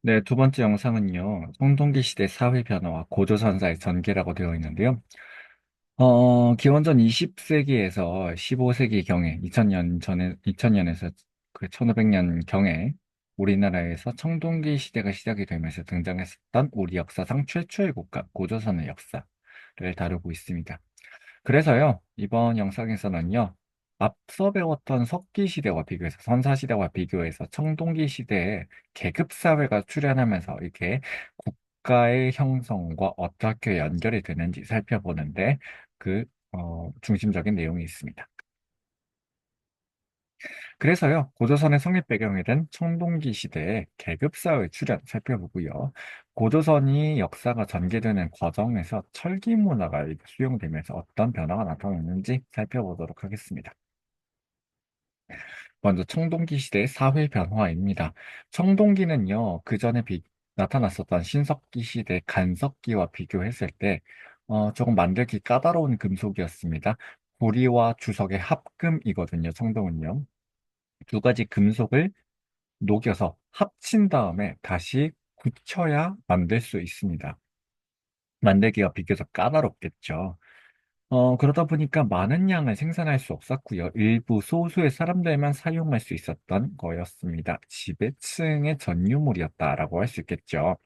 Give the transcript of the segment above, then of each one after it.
네, 두 번째 영상은요, 청동기 시대 사회 변화와 고조선사의 전개라고 되어 있는데요. 기원전 20세기에서 15세기경에, 2000년에서 그 1500년경에 우리나라에서 청동기 시대가 시작이 되면서 등장했었던 우리 역사상 최초의 국가, 고조선의 역사를 다루고 있습니다. 그래서요, 이번 영상에서는요, 앞서 배웠던 석기 시대와 비교해서, 선사 시대와 비교해서 청동기 시대에 계급 사회가 출현하면서 이게 국가의 형성과 어떻게 연결이 되는지 살펴보는데 그 중심적인 내용이 있습니다. 그래서요, 고조선의 성립 배경이 된 청동기 시대의 계급 사회 출현 살펴보고요. 고조선이 역사가 전개되는 과정에서 철기 문화가 이렇게 수용되면서 어떤 변화가 나타났는지 살펴보도록 하겠습니다. 먼저 청동기 시대의 사회 변화입니다. 청동기는요, 그 전에 나타났었던 신석기 시대 간석기와 비교했을 때 조금 만들기 까다로운 금속이었습니다. 구리와 주석의 합금이거든요, 청동은요. 두 가지 금속을 녹여서 합친 다음에 다시 굳혀야 만들 수 있습니다. 만들기가 비교적 까다롭겠죠. 그러다 보니까 많은 양을 생산할 수 없었고요. 일부 소수의 사람들만 사용할 수 있었던 거였습니다. 지배층의 전유물이었다라고 할 수 있겠죠.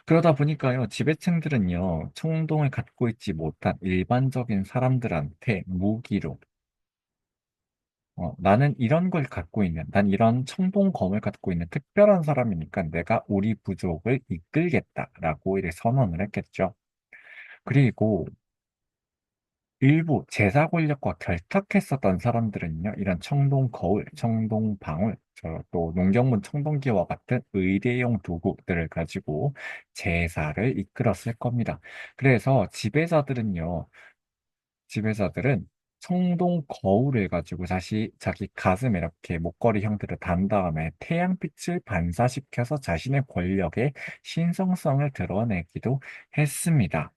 그러다 보니까요, 지배층들은요, 청동을 갖고 있지 못한 일반적인 사람들한테 무기로 나는 이런 걸 갖고 있는, 난 이런 청동검을 갖고 있는 특별한 사람이니까 내가 우리 부족을 이끌겠다라고 이렇게 선언을 했겠죠. 그리고 일부 제사 권력과 결탁했었던 사람들은요, 이런 청동 거울, 청동 방울, 또 농경문 청동기와 같은 의대용 도구들을 가지고 제사를 이끌었을 겁니다. 그래서 지배자들은 청동 거울을 가지고 다시 자기 가슴에 이렇게 목걸이 형태로 단 다음에 태양빛을 반사시켜서 자신의 권력의 신성성을 드러내기도 했습니다.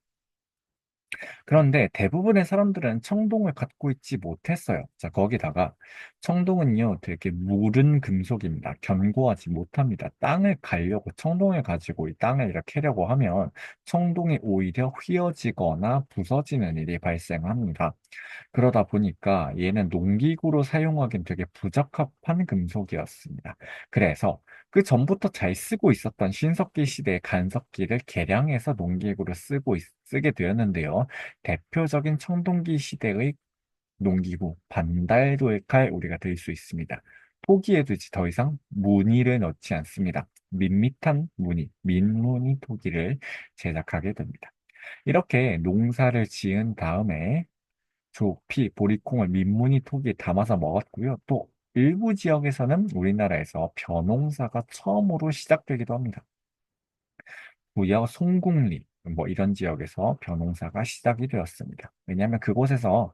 그런데 대부분의 사람들은 청동을 갖고 있지 못했어요. 자, 거기다가 청동은요, 되게 무른 금속입니다. 견고하지 못합니다. 땅을 가려고 청동을 가지고 이 땅을 이렇게 캐려고 하면 청동이 오히려 휘어지거나 부서지는 일이 발생합니다. 그러다 보니까 얘는 농기구로 사용하기엔 되게 부적합한 금속이었습니다. 그래서 그 전부터 잘 쓰고 있었던 신석기 시대의 간석기를 개량해서 농기구로 쓰게 되었는데요. 대표적인 청동기 시대의 농기구 반달돌칼 우리가 들 수 있습니다. 토기에도 이제 더 이상 무늬를 넣지 않습니다. 밋밋한 무늬, 민무늬 토기를 제작하게 됩니다. 이렇게 농사를 지은 다음에 조피, 보리콩을 민무늬 토기에 담아서 먹었고요. 또 일부 지역에서는 우리나라에서 벼농사가 처음으로 시작되기도 합니다. 구여 송국리 뭐 이런 지역에서 벼농사가 시작이 되었습니다. 왜냐하면 그곳에서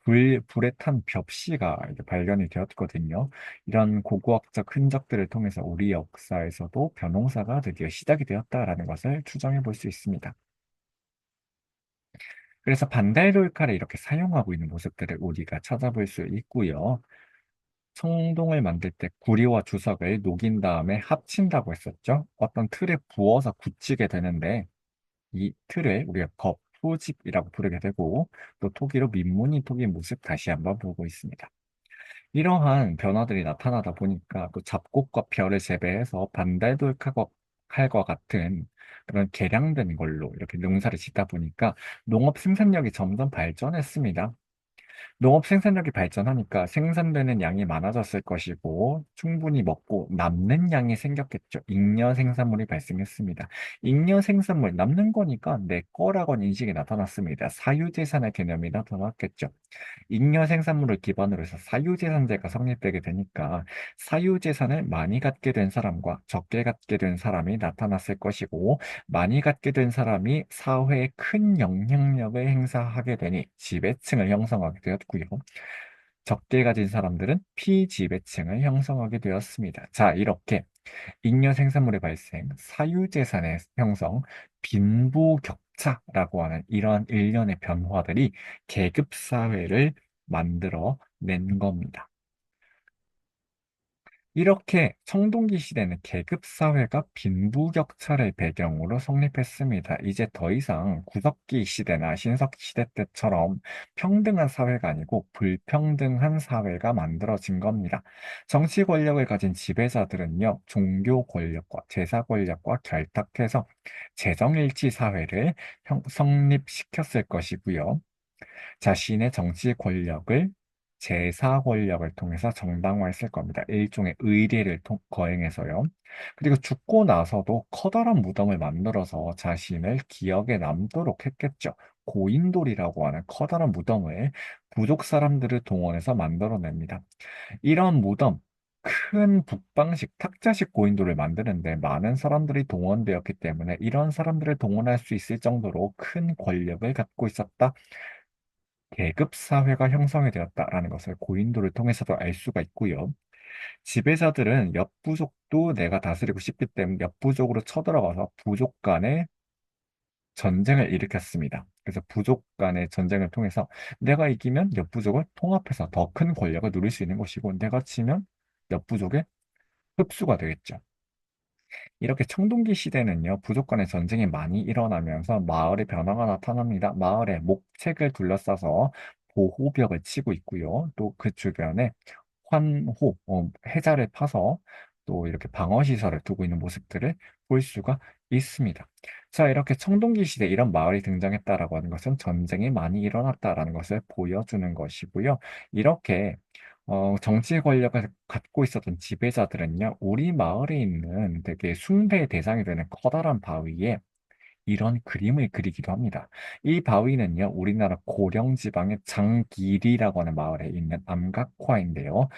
불에 탄 벽시가 이제 발견이 되었거든요. 이런 고고학적 흔적들을 통해서 우리 역사에서도 벼농사가 드디어 시작이 되었다라는 것을 추정해 볼 수 있습니다. 그래서 반달돌칼을 이렇게 사용하고 있는 모습들을 우리가 찾아볼 수 있고요. 청동을 만들 때 구리와 주석을 녹인 다음에 합친다고 했었죠. 어떤 틀에 부어서 굳히게 되는데 이 틀을 우리가 거푸집이라고 부르게 되고 또 토기로 민무늬 토기 모습 다시 한번 보고 있습니다. 이러한 변화들이 나타나다 보니까 또 잡곡과 벼를 재배해서 칼과 같은 그런 개량된 걸로 이렇게 농사를 짓다 보니까 농업 생산력이 점점 발전했습니다. 농업 생산력이 발전하니까 생산되는 양이 많아졌을 것이고 충분히 먹고 남는 양이 생겼겠죠. 잉여 생산물이 발생했습니다. 잉여 생산물 남는 거니까 내 거라고는 인식이 나타났습니다. 사유재산의 개념이 나타났겠죠. 잉여 생산물을 기반으로 해서 사유재산제가 성립되게 되니까 사유재산을 많이 갖게 된 사람과 적게 갖게 된 사람이 나타났을 것이고 많이 갖게 된 사람이 사회에 큰 영향력을 행사하게 되니 지배층을 형성하게 되었고요. 적게 가진 사람들은 피지배층을 형성하게 되었습니다. 자, 이렇게 잉여 생산물의 발생, 사유재산의 형성, 빈부격차라고 하는 이러한 일련의 변화들이 계급사회를 만들어 낸 겁니다. 이렇게 청동기 시대는 계급 사회가 빈부격차를 배경으로 성립했습니다. 이제 더 이상 구석기 시대나 신석기 시대 때처럼 평등한 사회가 아니고 불평등한 사회가 만들어진 겁니다. 정치 권력을 가진 지배자들은요, 종교 권력과 제사 권력과 결탁해서 재정일치 사회를 성립시켰을 것이고요. 자신의 정치 권력을 제사 권력을 통해서 정당화했을 겁니다. 일종의 의례를 거행해서요. 그리고 죽고 나서도 커다란 무덤을 만들어서 자신을 기억에 남도록 했겠죠. 고인돌이라고 하는 커다란 무덤을 부족 사람들을 동원해서 만들어냅니다. 이런 무덤, 큰 북방식 탁자식 고인돌을 만드는데 많은 사람들이 동원되었기 때문에 이런 사람들을 동원할 수 있을 정도로 큰 권력을 갖고 있었다. 계급 사회가 형성이 되었다라는 것을 고인돌을 통해서도 알 수가 있고요. 지배자들은 옆 부족도 내가 다스리고 싶기 때문에 옆 부족으로 쳐들어가서 부족 간의 전쟁을 일으켰습니다. 그래서 부족 간의 전쟁을 통해서 내가 이기면 옆 부족을 통합해서 더 큰 권력을 누릴 수 있는 것이고 내가 치면 옆 부족의 흡수가 되겠죠. 이렇게 청동기 시대는요, 부족 간의 전쟁이 많이 일어나면서 마을의 변화가 나타납니다. 마을에 목책을 둘러싸서 보호벽을 치고 있고요. 또 그 주변에 환호, 해자를 파서 또 이렇게 방어시설을 두고 있는 모습들을 볼 수가 있습니다. 자, 이렇게 청동기 시대 이런 마을이 등장했다라고 하는 것은 전쟁이 많이 일어났다라는 것을 보여주는 것이고요. 이렇게 정치 권력을 갖고 있었던 지배자들은요, 우리 마을에 있는 되게 숭배의 대상이 되는 커다란 바위에 이런 그림을 그리기도 합니다. 이 바위는요, 우리나라 고령 지방의 장길이라고 하는 마을에 있는 암각화인데요.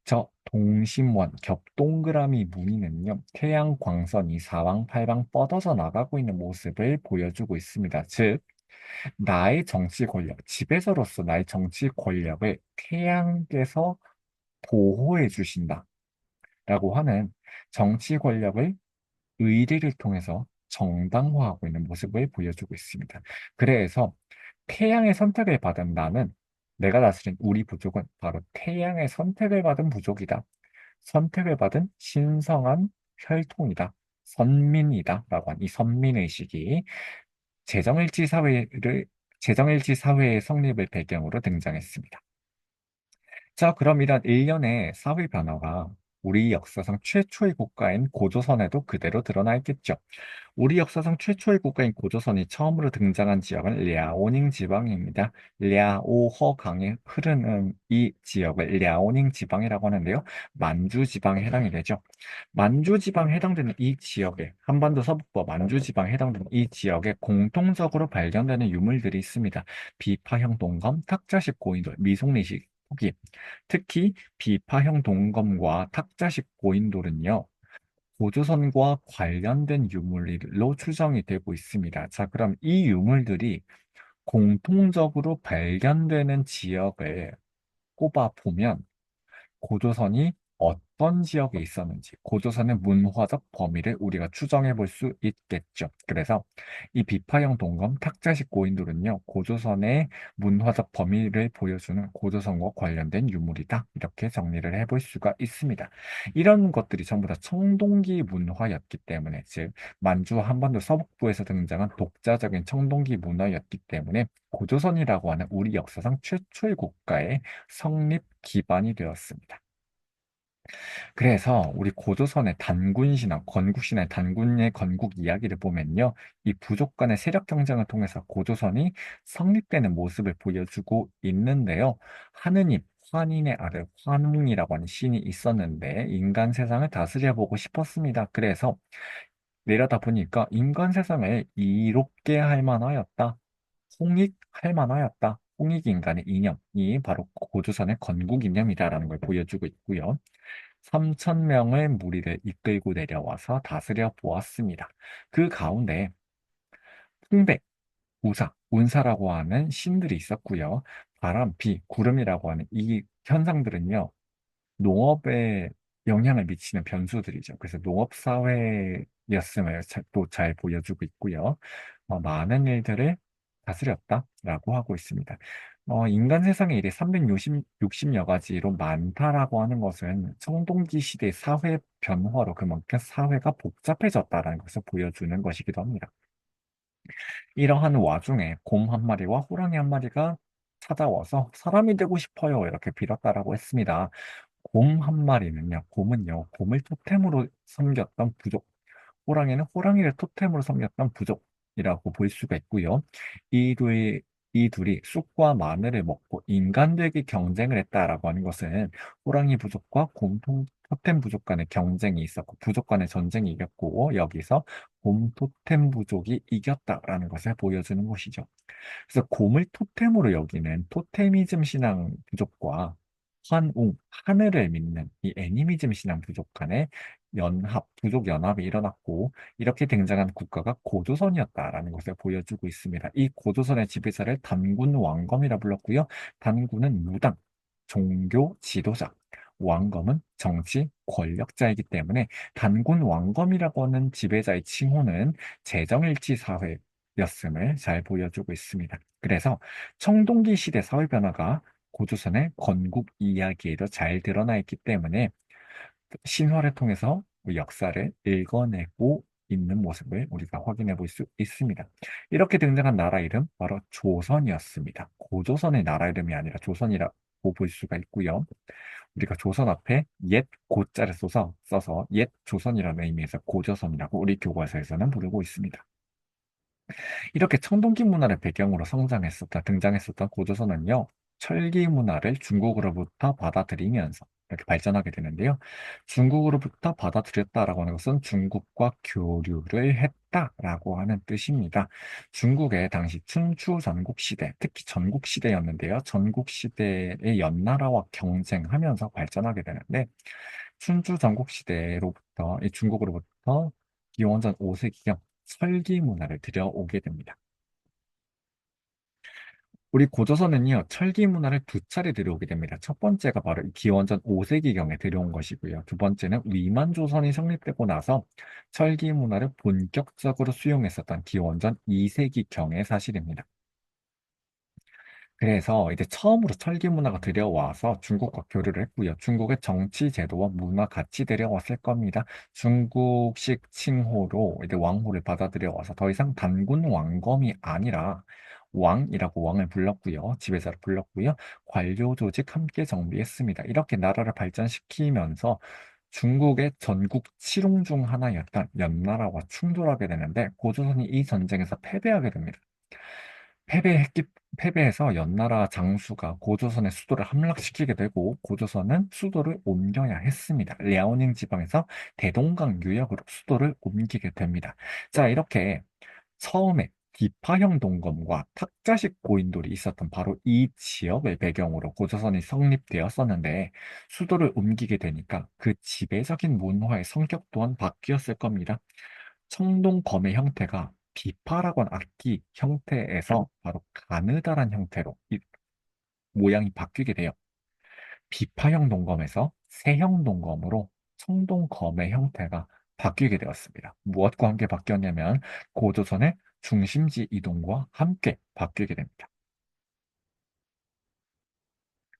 저 동심원, 겹동그라미 무늬는요, 태양 광선이 사방팔방 뻗어져 나가고 있는 모습을 보여주고 있습니다. 즉, 나의 정치 권력, 지배자로서 나의 정치 권력을 태양께서 보호해 주신다. 라고 하는 정치 권력을 의리를 통해서 정당화하고 있는 모습을 보여주고 있습니다. 그래서 태양의 선택을 받은 나는 내가 다스린 우리 부족은 바로 태양의 선택을 받은 부족이다. 선택을 받은 신성한 혈통이다. 선민이다. 라고 한 이 선민의식이 재정일치 사회를 재정일치 사회의 성립을 배경으로 등장했습니다. 자, 그럼 이런 일련의 사회 변화가 우리 역사상 최초의 국가인 고조선에도 그대로 드러나 있겠죠. 우리 역사상 최초의 국가인 고조선이 처음으로 등장한 지역은 랴오닝 지방입니다. 랴오허 강이 흐르는 이 지역을 랴오닝 지방이라고 하는데요. 만주 지방에 해당이 되죠. 만주 지방에 해당되는 이 지역에 한반도 서북부 만주 지방에 해당되는 이 지역에 공통적으로 발견되는 유물들이 있습니다. 비파형 동검, 탁자식 고인돌, 미송리식 후기. 특히 비파형 동검과 탁자식 고인돌은요. 고조선과 관련된 유물로 추정이 되고 있습니다. 자, 그럼 이 유물들이 공통적으로 발견되는 지역을 꼽아 보면 고조선이 어떤 지역에 있었는지, 고조선의 문화적 범위를 우리가 추정해 볼 수 있겠죠. 그래서 이 비파형 동검 탁자식 고인돌은요, 고조선의 문화적 범위를 보여주는 고조선과 관련된 유물이다. 이렇게 정리를 해볼 수가 있습니다. 이런 것들이 전부 다 청동기 문화였기 때문에, 즉, 만주 한반도 서북부에서 등장한 독자적인 청동기 문화였기 때문에 고조선이라고 하는 우리 역사상 최초의 국가의 성립 기반이 되었습니다. 그래서 우리 고조선의 단군신화, 건국신화의 단군의 건국 이야기를 보면요. 이 부족 간의 세력 경쟁을 통해서 고조선이 성립되는 모습을 보여주고 있는데요. 하느님, 환인의 아들 환웅이라고 하는 신이 있었는데 인간 세상을 다스려보고 싶었습니다. 그래서 내려다 보니까 인간 세상을 이롭게 할 만하였다. 홍익할 만하였다. 홍익 인간의 이념이 바로 고조선의 건국 이념이다라는 걸 보여주고 있고요. 3천 명의 무리를 이끌고 내려와서 다스려 보았습니다. 그 가운데 풍백, 우사, 운사라고 하는 신들이 있었고요. 바람, 비, 구름이라고 하는 이 현상들은요. 농업에 영향을 미치는 변수들이죠. 그래서 농업 사회였음을 또 잘 보여주고 있고요. 많은 일들을 다스렸다라고 하고 있습니다. 인간 세상에 이래 360여 가지로 많다라고 하는 것은 청동기 시대의 사회 변화로 그만큼 사회가 복잡해졌다라는 것을 보여주는 것이기도 합니다. 이러한 와중에 곰 한 마리와 호랑이 한 마리가 찾아와서 사람이 되고 싶어요. 이렇게 빌었다라고 했습니다. 곰을 토템으로 섬겼던 부족, 호랑이는 호랑이를 토템으로 섬겼던 부족이라고 볼 수가 있고요. 이 둘이, 이 둘이 쑥과 마늘을 먹고 인간들에게 경쟁을 했다라고 하는 것은 호랑이 부족과 토템 부족 간의 경쟁이 있었고, 부족 간의 전쟁이 이겼고, 여기서 곰 토템 부족이 이겼다라는 것을 보여주는 것이죠. 그래서 곰을 토템으로 여기는 토테미즘 신앙 부족과 하늘을 믿는 이 애니미즘 신앙 부족 간의 부족 연합이 일어났고, 이렇게 등장한 국가가 고조선이었다라는 것을 보여주고 있습니다. 이 고조선의 지배자를 단군 왕검이라 불렀고요. 단군은 무당, 종교 지도자, 왕검은 정치 권력자이기 때문에 단군 왕검이라고 하는 지배자의 칭호는 재정일치 사회였음을 잘 보여주고 있습니다. 그래서 청동기 시대 사회 변화가 고조선의 건국 이야기에도 잘 드러나 있기 때문에 신화를 통해서 역사를 읽어내고 있는 모습을 우리가 확인해 볼 수 있습니다. 이렇게 등장한 나라 이름 바로 조선이었습니다. 고조선의 나라 이름이 아니라 조선이라고 볼 수가 있고요. 우리가 조선 앞에 옛 고자를 써서 옛 조선이라는 의미에서 고조선이라고 우리 교과서에서는 부르고 있습니다. 이렇게 청동기 문화를 배경으로 등장했었던 고조선은요, 철기 문화를 중국으로부터 받아들이면서 이렇게 발전하게 되는데요. 중국으로부터 받아들였다라고 하는 것은 중국과 교류를 했다라고 하는 뜻입니다. 중국의 당시 춘추 전국시대, 특히 전국시대였는데요. 전국시대의 연나라와 경쟁하면서 발전하게 되는데, 춘추 전국시대로부터, 이 중국으로부터 기원전 5세기경 설기 문화를 들여오게 됩니다. 우리 고조선은요, 철기 문화를 두 차례 들여오게 됩니다. 첫 번째가 바로 이 기원전 5세기경에 들여온 것이고요. 두 번째는 위만조선이 성립되고 나서 철기 문화를 본격적으로 수용했었던 기원전 2세기경의 사실입니다. 그래서 이제 처음으로 철기 문화가 들여와서 중국과 교류를 했고요. 중국의 정치 제도와 문화 같이 들여왔을 겁니다. 중국식 칭호로 이제 왕호를 받아들여와서 더 이상 단군 왕검이 아니라 왕이라고 왕을 불렀고요. 지배자를 불렀고요. 관료 조직 함께 정비했습니다. 이렇게 나라를 발전시키면서 중국의 전국 칠웅 중 하나였던 연나라와 충돌하게 되는데 고조선이 이 전쟁에서 패배하게 됩니다. 패배했기, 패배해서 연나라 장수가 고조선의 수도를 함락시키게 되고 고조선은 수도를 옮겨야 했습니다. 랴오닝 지방에서 대동강 유역으로 수도를 옮기게 됩니다. 자, 이렇게 처음에 디파형 동검과 탁자식 고인돌이 있었던 바로 이 지역을 배경으로 고조선이 성립되었었는데 수도를 옮기게 되니까 그 지배적인 문화의 성격 또한 바뀌었을 겁니다. 청동검의 형태가 비파라고 하는 악기 형태에서 바로 가느다란 형태로 이 모양이 바뀌게 돼요. 비파형 동검에서 세형 동검으로 청동검의 형태가 바뀌게 되었습니다. 무엇과 함께 바뀌었냐면 고조선의 중심지 이동과 함께 바뀌게 됩니다.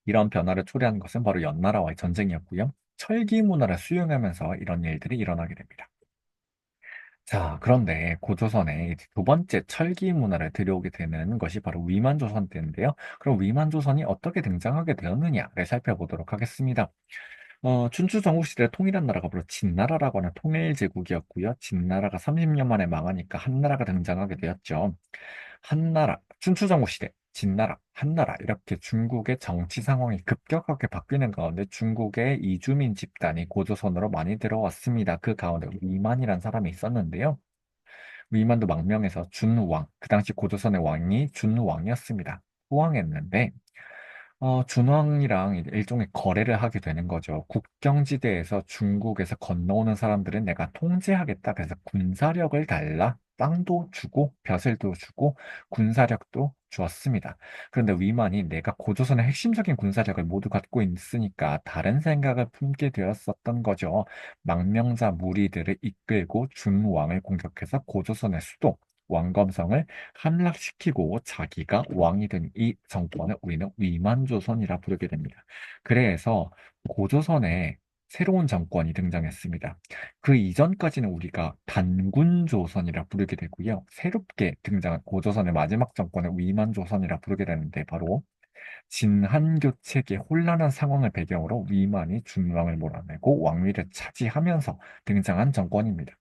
이런 변화를 초래한 것은 바로 연나라와의 전쟁이었고요. 철기 문화를 수용하면서 이런 일들이 일어나게 됩니다. 자, 그런데 고조선에 이제 두 번째 철기 문화를 들여오게 되는 것이 바로 위만조선 때인데요. 그럼 위만조선이 어떻게 등장하게 되었느냐를 살펴보도록 하겠습니다. 춘추 전국시대를 통일한 나라가 바로 진나라라고 하는 통일제국이었고요. 진나라가 30년 만에 망하니까 한나라가 등장하게 되었죠. 한나라, 춘추 전국시대, 진나라, 한나라 이렇게 중국의 정치 상황이 급격하게 바뀌는 가운데 중국의 이주민 집단이 고조선으로 많이 들어왔습니다. 그 가운데 위만이라는 사람이 있었는데요. 위만도 망명해서 준왕, 그 당시 고조선의 왕이 준왕이었습니다. 후왕했는데 준왕이랑 이제 일종의 거래를 하게 되는 거죠. 국경지대에서 중국에서 건너오는 사람들은 내가 통제하겠다. 그래서 군사력을 달라. 땅도 주고 벼슬도 주고 군사력도 주었습니다. 그런데 위만이 내가 고조선의 핵심적인 군사력을 모두 갖고 있으니까 다른 생각을 품게 되었었던 거죠. 망명자 무리들을 이끌고 준왕을 공격해서 고조선의 수도 왕검성을 함락시키고 자기가 왕이 된 이 정권을 우리는 위만조선이라 부르게 됩니다. 그래서 고조선에 새로운 정권이 등장했습니다. 그 이전까지는 우리가 단군조선이라 부르게 되고요. 새롭게 등장한 고조선의 마지막 정권을 위만조선이라 부르게 되는데 바로 진한교책의 혼란한 상황을 배경으로 위만이 준왕을 몰아내고 왕위를 차지하면서 등장한 정권입니다.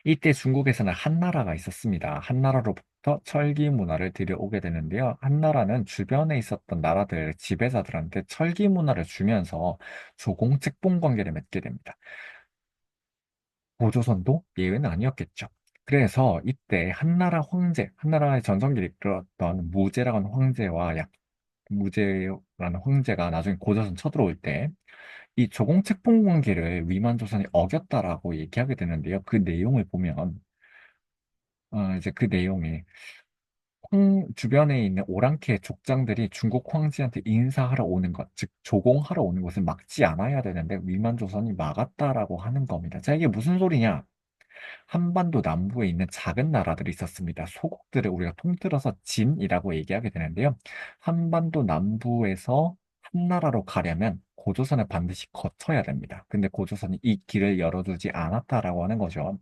이때 중국에서는 한나라가 있었습니다. 한나라로부터 철기 문화를 들여오게 되는데요. 한나라는 주변에 있었던 나라들, 지배자들한테 철기 문화를 주면서 조공책봉 관계를 맺게 됩니다. 고조선도 예외는 아니었겠죠. 그래서 이때 한나라 황제, 한나라의 전성기를 이끌었던 무제라는 황제와 무제라는 황제가 나중에 고조선 쳐들어올 때 이 조공책봉 관계를 위만조선이 어겼다라고 얘기하게 되는데요. 그 내용을 보면 이제 그 내용이 주변에 있는 오랑캐 족장들이 중국 황제한테 인사하러 오는 것, 즉 조공하러 오는 것을 막지 않아야 되는데 위만조선이 막았다라고 하는 겁니다. 자, 이게 무슨 소리냐? 한반도 남부에 있는 작은 나라들이 있었습니다. 소국들을 우리가 통틀어서 진이라고 얘기하게 되는데요. 한반도 남부에서 한나라로 가려면 고조선을 반드시 거쳐야 됩니다. 근데 고조선이 이 길을 열어주지 않았다라고 하는 거죠.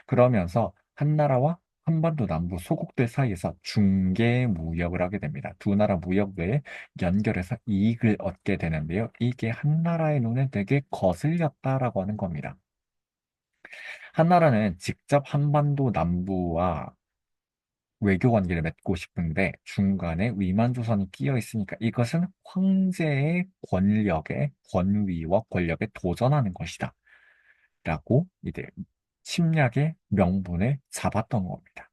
그러면서 한나라와 한반도 남부 소국들 사이에서 중개 무역을 하게 됩니다. 두 나라 무역을 연결해서 이익을 얻게 되는데요. 이게 한나라의 눈에 되게 거슬렸다라고 하는 겁니다. 한나라는 직접 한반도 남부와 외교 관계를 맺고 싶은데 중간에 위만조선이 끼어 있으니까 이것은 황제의 권력에 권위와 권력에 도전하는 것이다. 라고 이제 침략의 명분을 잡았던 겁니다.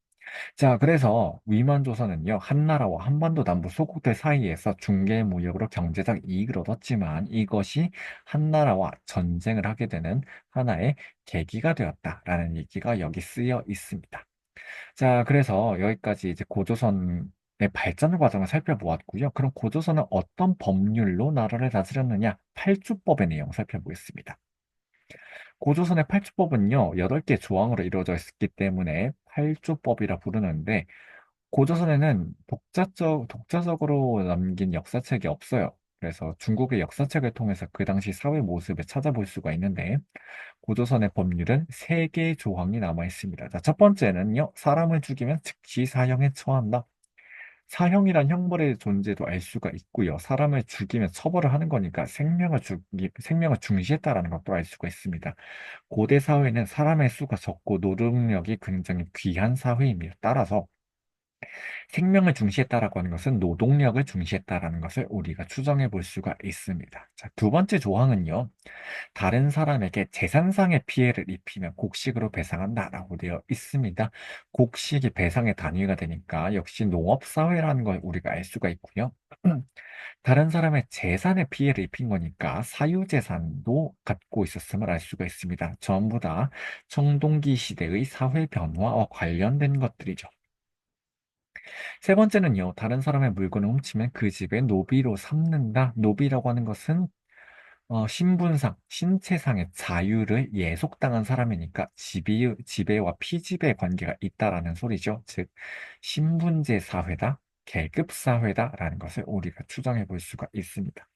자, 그래서 위만조선은요, 한나라와 한반도 남부 소국들 사이에서 중개 무역으로 경제적 이익을 얻었지만 이것이 한나라와 전쟁을 하게 되는 하나의 계기가 되었다라는 얘기가 여기 쓰여 있습니다. 자, 그래서 여기까지 이제 고조선의 발전 과정을 살펴보았고요. 그럼 고조선은 어떤 법률로 나라를 다스렸느냐? 팔주법의 내용 살펴보겠습니다. 고조선의 팔주법은요, 8개 조항으로 이루어져 있기 때문에 팔주법이라 부르는데, 고조선에는 독자적으로 남긴 역사책이 없어요. 그래서 중국의 역사책을 통해서 그 당시 사회 모습을 찾아볼 수가 있는데, 고조선의 법률은 3개의 조항이 남아 있습니다. 자, 첫 번째는요, 사람을 죽이면 즉시 사형에 처한다. 사형이란 형벌의 존재도 알 수가 있고요. 사람을 죽이면 처벌을 하는 거니까 생명을 중시했다라는 것도 알 수가 있습니다. 고대 사회는 사람의 수가 적고 노동력이 굉장히 귀한 사회입니다. 따라서 생명을 중시했다라고 하는 것은 노동력을 중시했다라는 것을 우리가 추정해 볼 수가 있습니다. 자, 두 번째 조항은요. 다른 사람에게 재산상의 피해를 입히면 곡식으로 배상한다라고 되어 있습니다. 곡식이 배상의 단위가 되니까 역시 농업사회라는 걸 우리가 알 수가 있고요. 다른 사람의 재산에 피해를 입힌 거니까 사유재산도 갖고 있었음을 알 수가 있습니다. 전부 다 청동기 시대의 사회 변화와 관련된 것들이죠. 세 번째는요, 다른 사람의 물건을 훔치면 그 집에 노비로 삼는다. 노비라고 하는 것은 신분상, 신체상의 자유를 예속당한 사람이니까 지배와 피지배의 관계가 있다라는 소리죠. 즉, 신분제 사회다, 계급 사회다라는 것을 우리가 추정해 볼 수가 있습니다.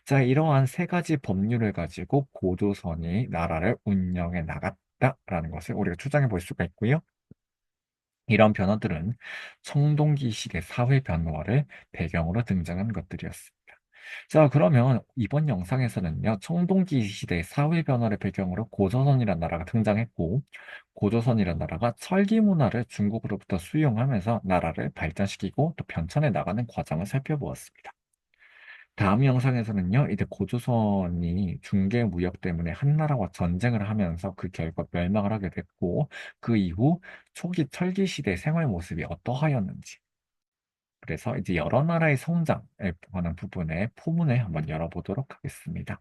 자, 이러한 3가지 법률을 가지고 고조선이 나라를 운영해 나갔다라는 것을 우리가 추정해 볼 수가 있고요. 이런 변화들은 청동기 시대 사회 변화를 배경으로 등장한 것들이었습니다. 자, 그러면 이번 영상에서는요, 청동기 시대 사회 변화를 배경으로 고조선이라는 나라가 등장했고, 고조선이라는 나라가 철기 문화를 중국으로부터 수용하면서 나라를 발전시키고 또 변천해 나가는 과정을 살펴보았습니다. 다음 영상에서는요, 이제 고조선이 중개 무역 때문에 한나라와 전쟁을 하면서 그 결과 멸망을 하게 됐고, 그 이후 초기 철기 시대 생활 모습이 어떠하였는지, 그래서 이제 여러 나라의 성장에 관한 부분의 포문을 한번 열어보도록 하겠습니다.